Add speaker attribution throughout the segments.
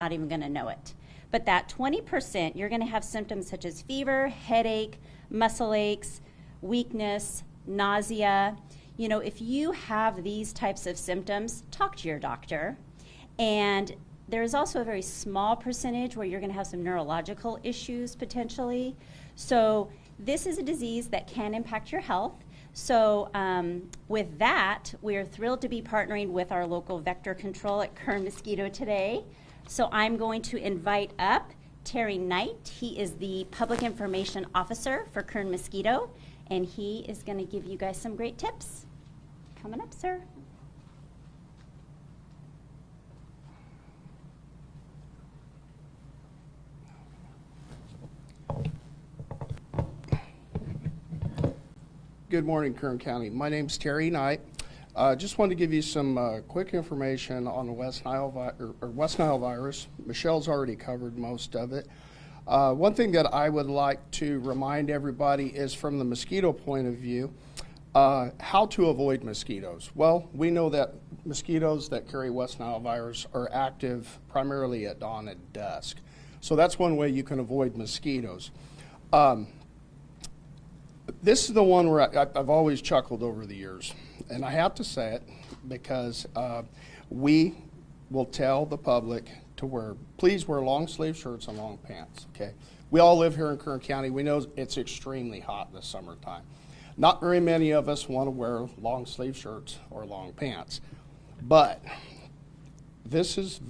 Speaker 1: not even going to know it. But that 20%, you're going to have symptoms such as fever, headache, muscle aches, weakness, nausea. You know, if you have these types of symptoms, talk to your doctor. And there is also a very small percentage where you're going to have some neurological issues potentially. So this is a disease that can impact your health. So with that, we are thrilled to be partnering with our local vector control at Kern Mosquito today. So I'm going to invite up Terry Knight. He is the Public Information Officer for Kern Mosquito, and he is going to give you guys some great tips. Coming up, sir.
Speaker 2: Good morning, Kern County. My name's Terry Knight. Just wanted to give you some quick information on the West Nile virus. Michelle's already covered most of it. One thing that I would like to remind everybody is from the mosquito point of view, how to avoid mosquitoes. Well, we know that mosquitoes that carry West Nile virus are active primarily at dawn and dusk. So that's one way you can avoid mosquitoes. This is the one where I've always chuckled over the years, and I have to say it because we will tell the public to please wear long sleeve shirts and long pants, okay? We all live here in Kern County. We know it's extremely hot this summertime. Not very many of us want to wear long sleeve shirts or long pants, but this is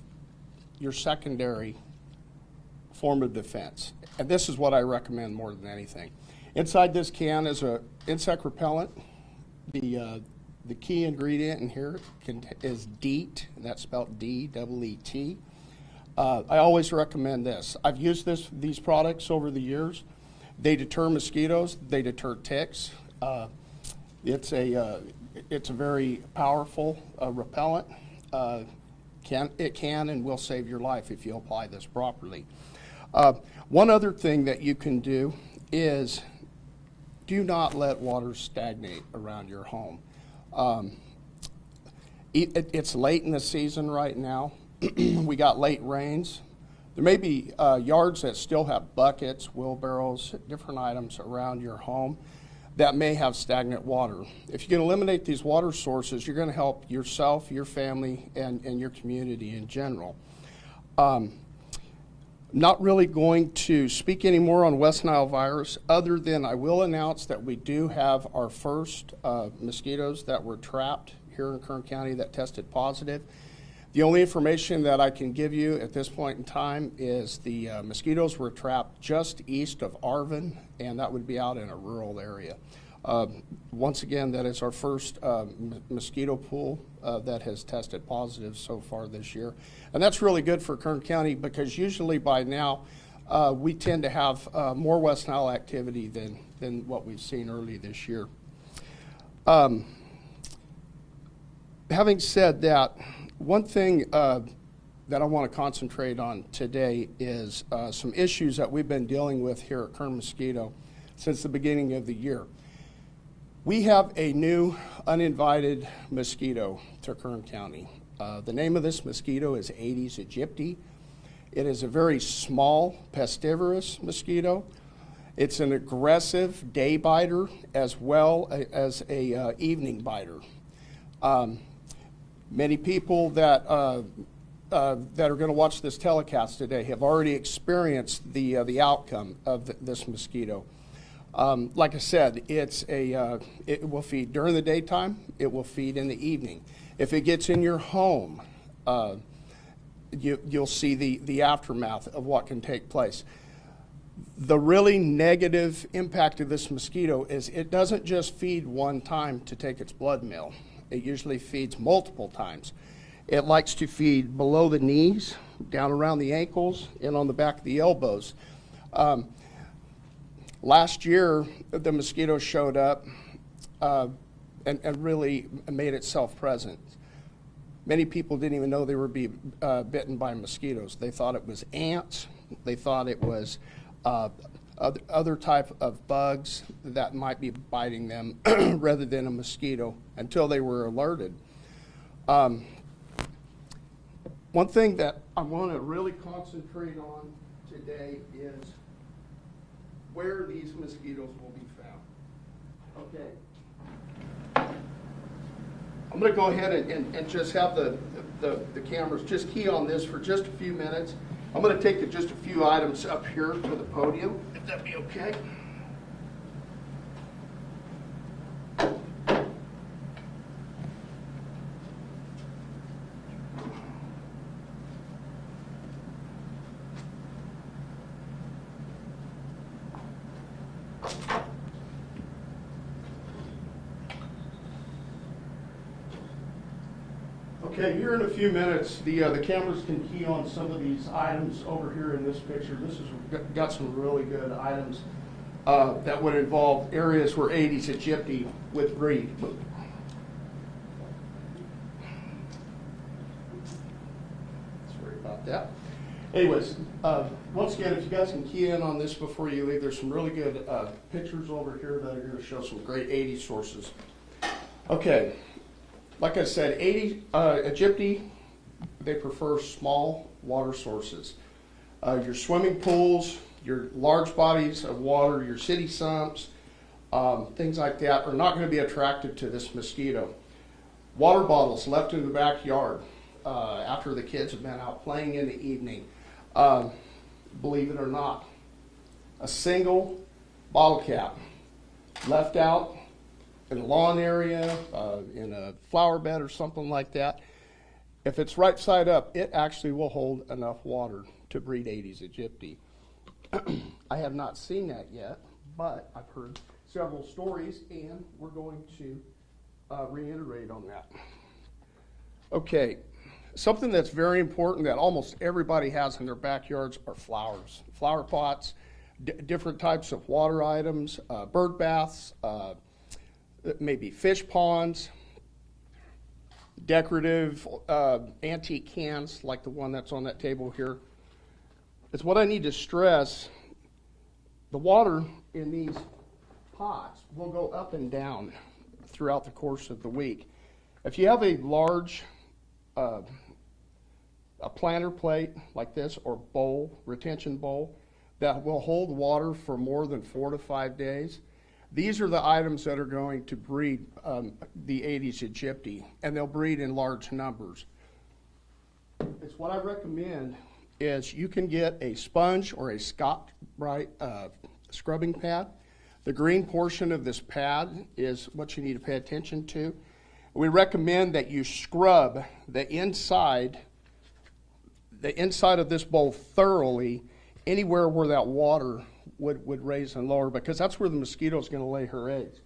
Speaker 2: your secondary form of defense, and this is what I recommend more than anything. Inside this can is an insect repellent. The key ingredient in here is DEET, and that's spelled D-E-E-T. I always recommend this. I've used these products over the years. They deter mosquitoes. They deter ticks. It's a very powerful repellent. It can and will save your life if you apply this properly. One other thing that you can do is do not let water stagnate around your home. It's late in the season right now. We got late rains. There may be yards that still have buckets, wheelbarrows, different items around your home that may have stagnant water. If you can eliminate these water sources, you're going to help yourself, your family, and your community in general. Not really going to speak anymore on West Nile virus, other than I will announce that we do have our first mosquitoes that were trapped here in Kern County that tested positive. The only information that I can give you at this point in time is the mosquitoes were trapped just east of Arvin, and that would be out in a rural area. Once again, that is our first mosquito pool that has tested positive so far this year. And that's really good for Kern County because usually by now we tend to have more West Nile activity than what we've seen early this year. Having said that, one thing that I want to concentrate on today is some issues that we've been dealing with here at Kern Mosquito since the beginning of the year. We have a new uninvited mosquito to Kern County. The name of this mosquito is Aedes aegypti. It is a very small pestivorous mosquito. It's an aggressive day biter as well as a evening biter. Many people that are going to watch this telecast today have already experienced the outcome of this mosquito. Like I said, it will feed during the daytime. It will feed in the evening. If it gets in your home, you'll see the aftermath of what can take place. The really negative impact of this mosquito is it doesn't just feed one time to take its blood meal. It usually feeds multiple times. It likes to feed below the knees, down around the ankles, and on the back of the elbows. Last year, the mosquito showed up and really made itself present. Many people didn't even know they were being bitten by mosquitoes. They thought it was ants. They thought it was other type of bugs that might be biting them rather than a mosquito until they were alerted. One thing that I want to really concentrate on today is where these mosquitoes will be found. Okay. I'm going to go ahead and just have the cameras just key on this for just a few minutes. I'm going to take just a few items up here to the podium, if that'd be okay. Okay, here in a few minutes, the cameras can key on some of these items over here in this picture. This has got some really good items that would involve areas where Aedes aegypti would breed. Sorry about that. Anyways, once again, if you guys can key in on this before you leave, there's some really good pictures over here that are going to show some great Aedes sources. Okay. Like I said, Aedes aegypti, they prefer small water sources. Your swimming pools, your large bodies of water, your city sumps, things like that are not going to be attracted to this mosquito. Water bottles left in the backyard after the kids have been out playing in the evening. Believe it or not, a single bottle cap left out in a lawn area, in a flower bed or something like that, if it's right side up, it actually will hold enough water to breed Aedes aegypti. I have not seen that yet, but I've heard several stories, and we're going to reiterate on that. Okay, something that's very important that almost everybody has in their backyards are flowers. Flower pots, different types of water items, bird baths, maybe fish ponds, decorative antique cans like the one that's on that table here. It's what I need to stress. The water in these pots will go up and down throughout the course of the week. If you have a large a planter plate like this or bowl, retention bowl, that will hold water for more than 4 to 5 days, these are the items that are going to breed the Aedes aegypti, and they'll breed in large numbers. It's what I recommend is you can get a sponge or a Scotch-Brite scrubbing pad. The green portion of this pad is what you need to pay attention to. We recommend that you scrub the inside of this bowl thoroughly anywhere where that water would raise and lower, because that's where the mosquito is going to lay her eggs,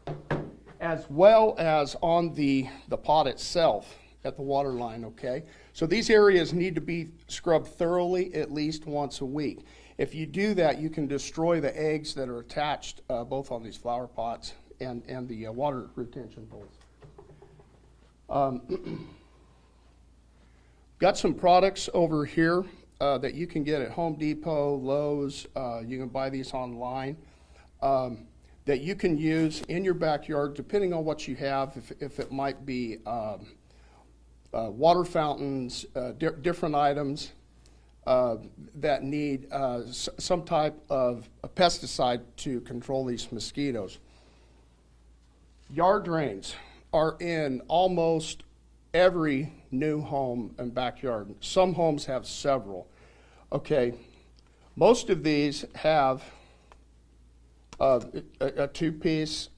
Speaker 2: as well as on the pot itself at the water line, okay? So these areas need to be scrubbed thoroughly at least once a week. If you do that, you can destroy the eggs that are attached both on these flower pots and the water retention bowls. Got some products over here that you can get at Home Depot, Lowe's. You can buy these online that you can use in your backyard depending on what you have. If it might be water fountains, different items that need some type of a pesticide to control these mosquitoes. Yard drains are in almost every new home and backyard. Some homes have several. Okay, most of these have a two-piece,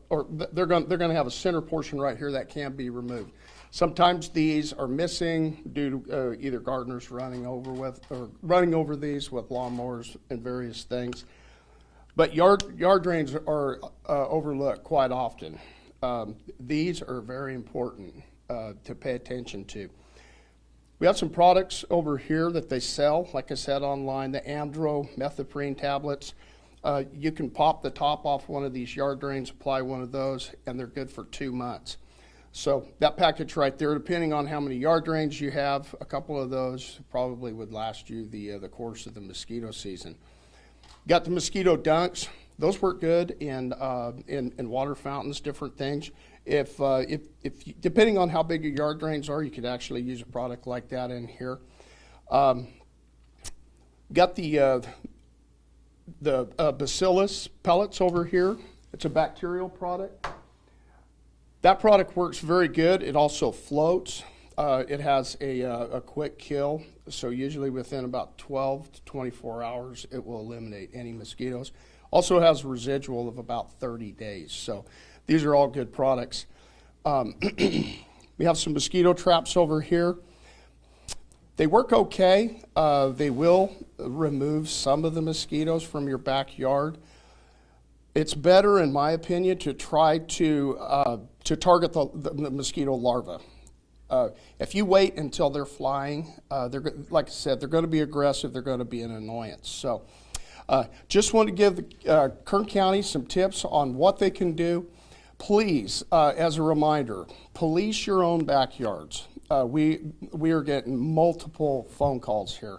Speaker 2: or they're going to have a center portion right here that can be removed. Sometimes these are missing due to either gardeners running over these with lawnmowers and various things. But yard drains are overlooked quite often. These are very important to pay attention to. We have some products over here that they sell, like I said, online, the Amdro methoprene tablets. You can pop the top off one of these yard drains, apply one of those, and they're good for 2 months. So that package right there, depending on how many yard drains you have, a couple of those probably would last you the course of the mosquito season. Got the mosquito dunks. Those work good in water fountains, different things. Depending on how big your yard drains are, you could actually use a product like that in here. Got the Bacillus pellets over here. It's a bacterial product. That product works very good. It also floats. It has a quick kill, so usually within about 12 to 24 hours, it will eliminate any mosquitoes. Also has a residual of about 30 days, so these are all good products. We have some mosquito traps over here. They work okay. They will remove some of the mosquitoes from your backyard. It's better, in my opinion, to try to target the mosquito larvae. If you wait until they're flying, like I said, they're going to be aggressive. They're going to be an annoyance. So just want to give Kern County some tips on what they can do. Please, as a reminder, police your own backyards. We are getting multiple phone calls here.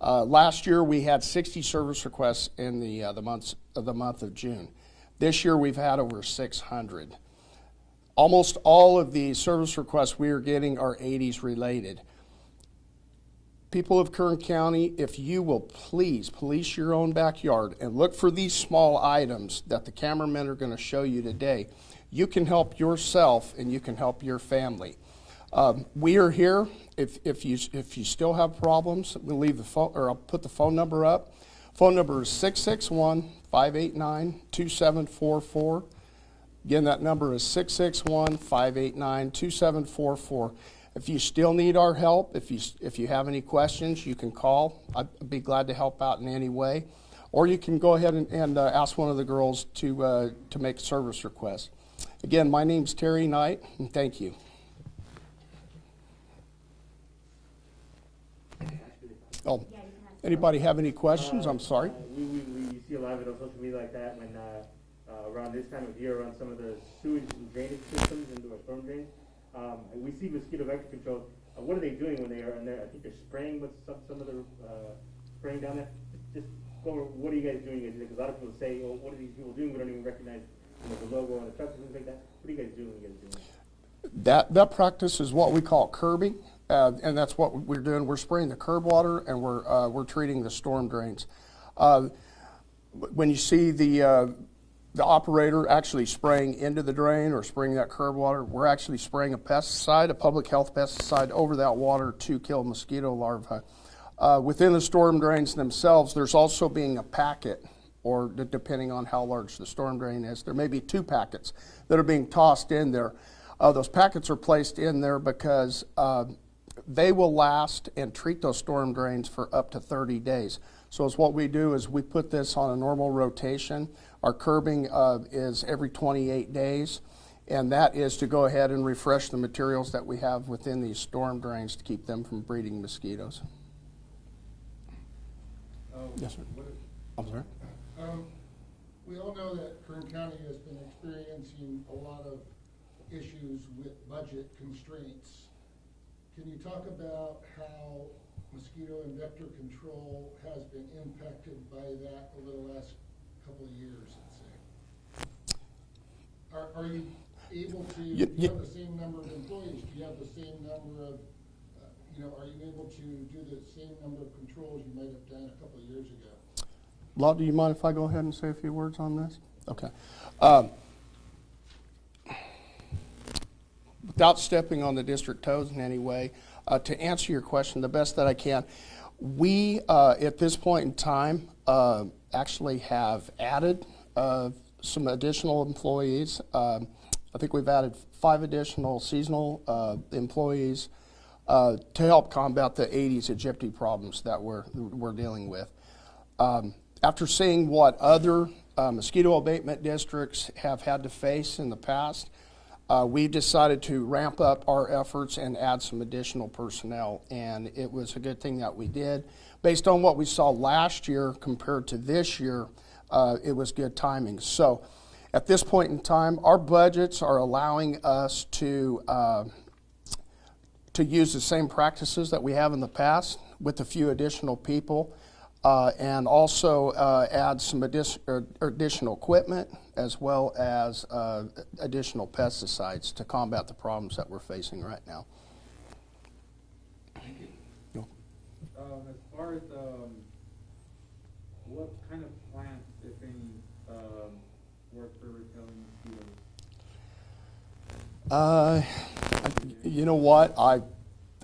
Speaker 2: Last year we had 60 service requests in the month of June. This year we've had over 600. Almost all of the service requests we are getting are Aedes related. People of Kern County, if you will please police your own backyard and look for these small items that the cameramen are going to show you today, you can help yourself and you can help your family. We are here. If you still have problems, we'll leave the phone, or I'll put the phone number up. Phone number is 661-589-2744. Again, that number is 661-589-2744. If you still need our help, if you have any questions, you can call. I'd be glad to help out in any way. Or you can go ahead and ask one of the girls to make a service request. Again, my name's Terry Knight, and thank you. Oh, anybody have any questions? I'm sorry.
Speaker 3: We see a lot of it on social media like that when around this time of year, around some of the sewage and drainage systems into our storm drains. We see mosquito vector control. What are they doing when they are in there? I think they're spraying with some of the spraying down there. Just go over, what are you guys doing? Because a lot of people say, "Oh, what are these people doing? We don't even recognize the logo on the truck and things like that." What are you guys doing?
Speaker 2: That practice is what we call curbing, and that's what we're doing. We're spraying the curb water, and we're treating the storm drains. When you see the operator actually spraying into the drain or spraying that curb water, we're actually spraying a pesticide, a public health pesticide, over that water to kill mosquito larvae. Within the storm drains themselves, there's also being a packet, or depending on how large the storm drain is, there may be 2 packets that are being tossed in there. Those packets are placed in there because they will last and treat those storm drains for up to 30 days. So what we do is we put this on a normal rotation. Our curbing is every 28 days, and that is to go ahead and refresh the materials that we have within these storm drains to keep them from breeding mosquitoes. Yes, sir. I'm sorry?
Speaker 4: We all know that Kern County has been experiencing a lot of issues with budget constraints. Can you talk about how mosquito and vector control has been impacted by that over the last couple of years, let's say? Are you able to, do you have the same number of employees? Do you have the same number of, are you able to do the same number of controls you might have done a couple of years ago?
Speaker 2: Law, do you mind if I go ahead and say a few words on this? Okay. Without stepping on the district toes in any way, to answer your question the best that I can, we, at this point in time, actually have added some additional employees. I think we've added 5 additional seasonal employees to help combat the Aedes aegypti problems that we're dealing with. After seeing what other mosquito abatement districts have had to face in the past, we decided to ramp up our efforts and add some additional personnel, and it was a good thing that we did. Based on what we saw last year compared to this year, it was good timing. So at this point in time, our budgets are allowing us to use the same practices that we have in the past with a few additional people. and also add some additional equipment as well as additional pesticides to combat the problems that we're facing right now.
Speaker 5: Thank you.
Speaker 2: No.
Speaker 5: As far as what kind of plants, if any, work for repelling mosquitoes?
Speaker 2: You know what?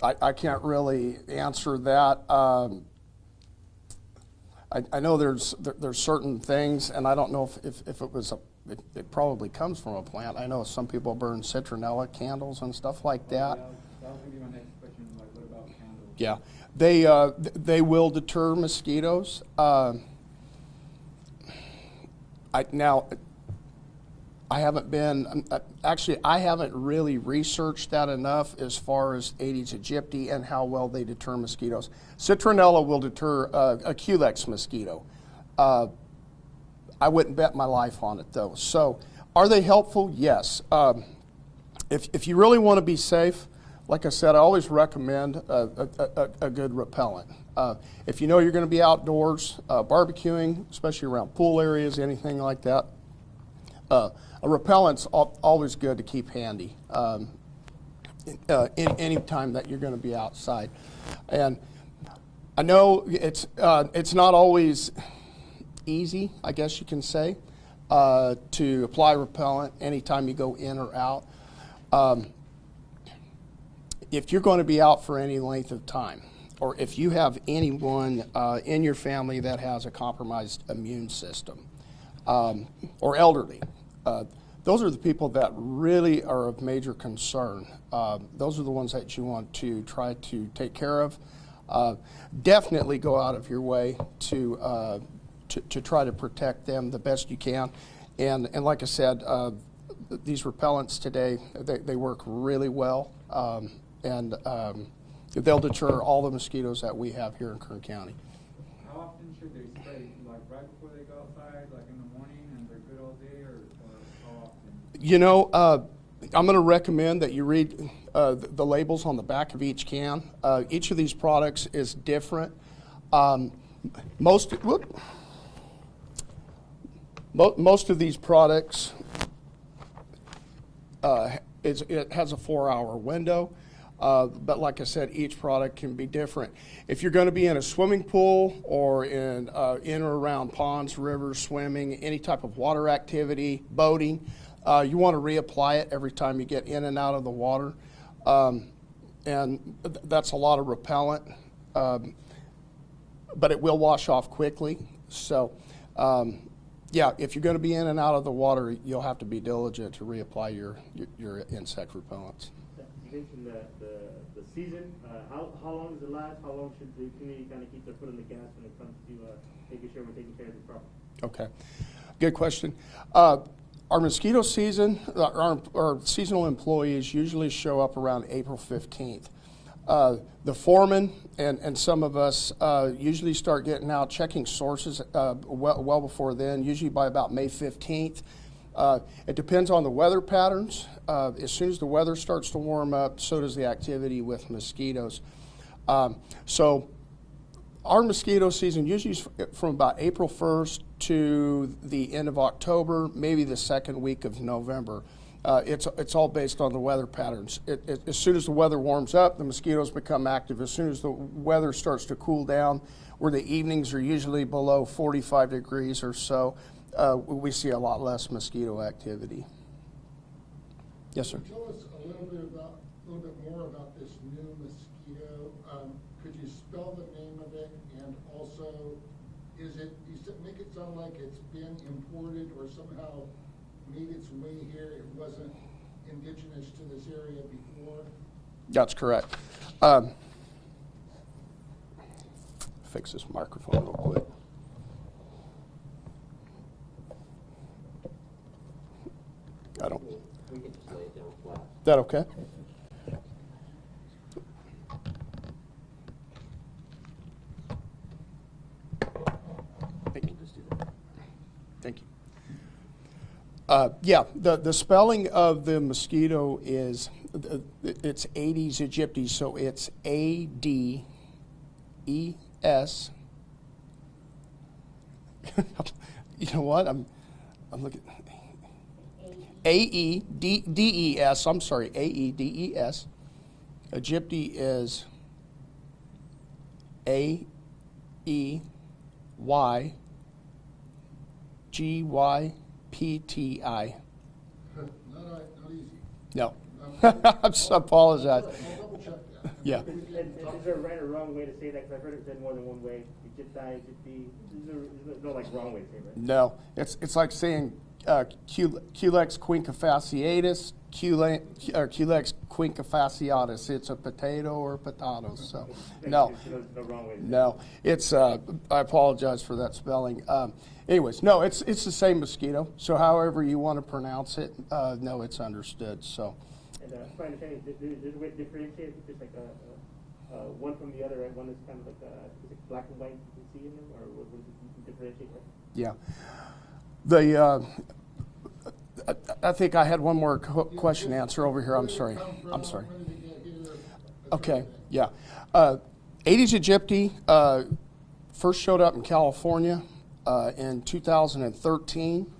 Speaker 2: I can't really answer that. I know there's certain things, and I don't know if it was it probably comes from a plant. I know some people burn citronella candles and stuff like that.
Speaker 5: That was going to be my next question. Like, what about candles?
Speaker 2: Yeah, they will deter mosquitoes. I haven't really researched that enough as far as Aedes aegypti and how well they deter mosquitoes. Citronella will deter a Culex mosquito. I wouldn't bet my life on it though. So, are they helpful? Yes. If you really want to be safe, like I said, I always recommend a good repellent. If you know you're going to be outdoors, barbecuing, especially around pool areas, anything like that, a repellent's always good to keep handy any time that you're going to be outside. And I know it's not always easy, I guess you can say, to apply repellent anytime you go in or out. If you're going to be out for any length of time, or if you have anyone in your family that has a compromised immune system, or elderly, those are the people that really are of major concern. Those are the ones that you want to try to take care of. Definitely go out of your way to try to protect them the best you can. And like I said, these repellents today, they work really well. And they'll deter all the mosquitoes that we have here in Kern County.
Speaker 5: How often should they spray? Like right before they go outside, like in the morning, and they're good all day, or how often?
Speaker 2: You know, I'm going to recommend that you read the labels on the back of each can. Each of these products is different. Most of these products, it has a 4-hour window. But like I said, each product can be different. If you're going to be in a swimming pool or in or around ponds, rivers, swimming, any type of water activity, boating, you want to reapply it every time you get in and out of the water. And that's a lot of repellent, but it will wash off quickly. So, yeah, if you're going to be in and out of the water, you'll have to be diligent to reapply your insect repellents.
Speaker 3: You mentioned the season. How long does it last? How long should the community kind of keep their foot on the gas when it comes to making sure we're taking care of the problem? Okay,
Speaker 2: good question. Our mosquito season, our seasonal employees usually show up around April 15th. The foreman and some of us usually start getting out checking sources well before then, usually by about May 15th. It depends on the weather patterns. As soon as the weather starts to warm up, so does the activity with mosquitoes. So our mosquito season usually is from about April 1st to the end of October, maybe the second week of November. It's all based on the weather patterns. As soon as the weather warms up, the mosquitoes become active. As soon as the weather starts to cool down, where the evenings are usually below 45 degrees or so, we see a lot less mosquito activity. Yes, sir.
Speaker 4: Tell us a little bit more about this new mosquito. Could you spell the name of it, and also, make it sound like it's been imported or somehow made its way here? It wasn't indigenous to this area before?
Speaker 2: That's correct. Fix this microphone real quick. I don't.
Speaker 6: We can just lay it down flat.
Speaker 2: Is that okay? Thank you.
Speaker 6: Just do that.
Speaker 2: Thank you. Yeah, the spelling of the mosquito is, it's Aedes aegypti, so it's Aedes You know what? I'm looking. Aedes. I'm sorry. Aedes. Aegypti is Aegypti.
Speaker 4: Not easy.
Speaker 2: No. I apologize.
Speaker 4: I'll double check that.
Speaker 2: Yeah.
Speaker 3: And is there a right or wrong way to say that? Because I've heard it said more than one way. Aegypti. There's no like wrong way to say it, right?
Speaker 2: No. It's like saying Culex quinquefasciatus, Culex quinquefasciatus. It's a potato or potatoes. So, no.
Speaker 3: There's no wrong way to say it.
Speaker 2: No, it's. I apologize for that spelling. Anyways, no, it's the same mosquito. So, however you want to pronounce it, no, it's understood. So,
Speaker 3: And my understanding is there's a way to differentiate it, just like one from the other, right? One is kind of like is it black and white you can see in them, or what is it you can differentiate? Right?
Speaker 2: yeah, I think I had one more question to answer over here. I'm sorry. I'm sorry.
Speaker 4: Where did it get here?
Speaker 2: Okay, yeah. Aedes aegypti first showed up in California in 2013.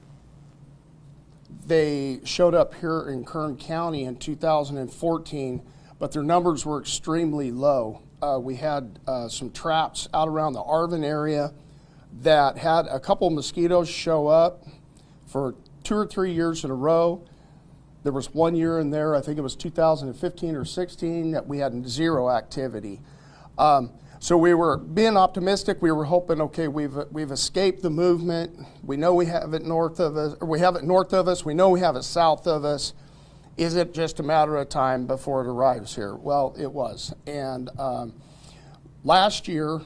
Speaker 2: They showed up here in Kern County in 2014, but their numbers were extremely low. We had some traps out around the Arvin area that had a couple mosquitoes show up for 2 or 3 years in a row. There was 1 year in there, I think it was 2015 or 16, that we had zero activity. So we were being optimistic. We were hoping, okay, we've escaped the movement. We know we have it north of us, or we have it north of us. We know we have it south of us. Is it just a matter of time before it arrives here? Well, it was. And last year,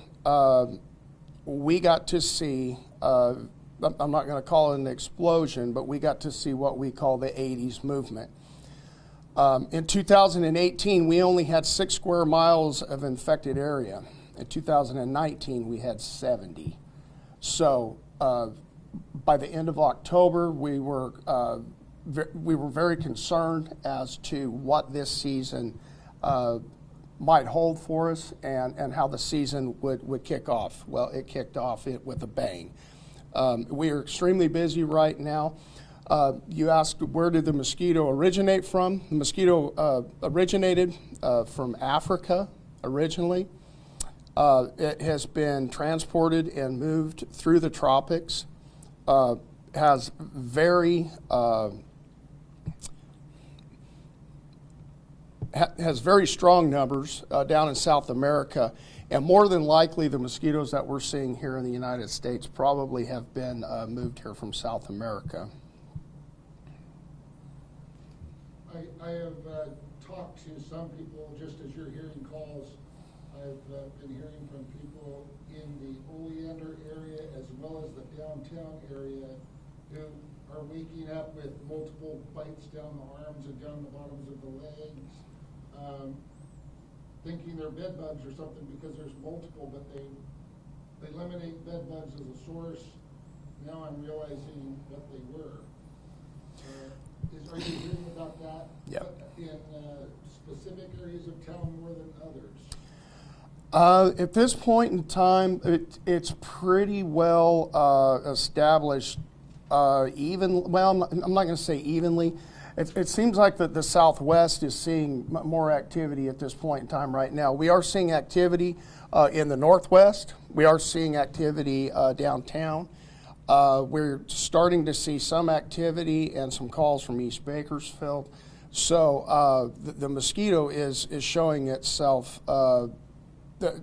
Speaker 2: we got to see, I'm not going to call it an explosion, but we got to see what we call the Aedes movement. In 2018, we only had 6 square miles of infected area. In 2019, we had 70. So by the end of October, we were very concerned as to what this season might hold for us and how the season would kick off. Well, it kicked off with a bang. We are extremely busy right now. You asked where did the mosquito originate from? The mosquito originated from Africa originally. It has been transported and moved through the tropics. Has very strong numbers down in South America, and more than likely the mosquitoes that we're seeing here in the United States probably have been moved here from South America.
Speaker 4: I have talked to some people, just as you're hearing calls. I've been hearing from people in the Oleander area as well as the downtown area who are waking up with multiple bites down the arms and down the bottoms of the legs, thinking they're bed bugs or something because there's multiple, but they eliminate bed bugs as a source. Now I'm realizing what they were. Are you hearing about that?
Speaker 2: Yeah.
Speaker 4: In specific areas of town more than others?
Speaker 2: At this point in time, it's pretty well established. Well, I'm not going to say evenly. It seems like the Southwest is seeing more activity at this point in time right now. We are seeing activity in the Northwest. We are seeing activity downtown. We're starting to see some activity and some calls from East Bakersfield. So the mosquito is showing itself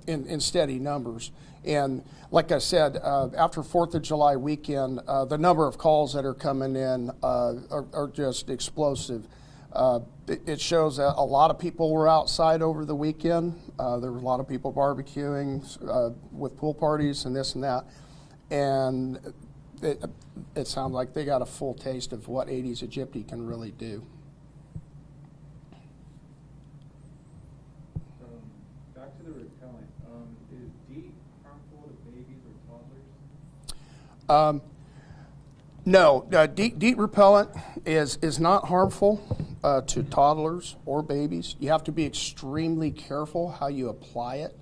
Speaker 2: in steady numbers. And like I said, after 4th of July weekend, the number of calls that are coming in are just explosive. It shows that a lot of people were outside over the weekend. There were a lot of people barbecuing with pool parties and this and that. And it sounds like they got a full taste of what Aedes aegypti can really do.
Speaker 5: Back to the repellent. Is DEET harmful to babies or toddlers?
Speaker 2: No, DEET repellent is not harmful to toddlers or babies. You have to be extremely careful how you apply it.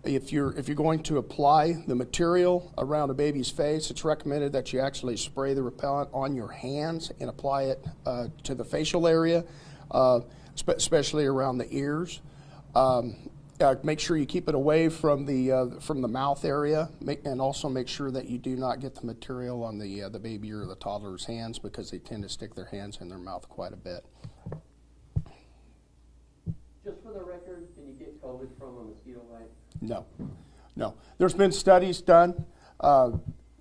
Speaker 2: If you're going to apply the material around a baby's face, it's recommended that you actually spray the repellent on your hands and apply it to the facial area, especially around the ears. Make sure you keep it away from the mouth area, and also make sure that you do not get the material on the baby or the toddler's hands, because they tend to stick their hands in their mouth quite a bit.
Speaker 6: Just for the record, can you get COVID from a mosquito bite?
Speaker 2: No. There's been studies done.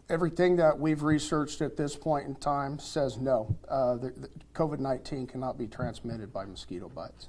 Speaker 2: Everything that we've researched at this point in time says no. COVID-19 cannot be transmitted by mosquito bites.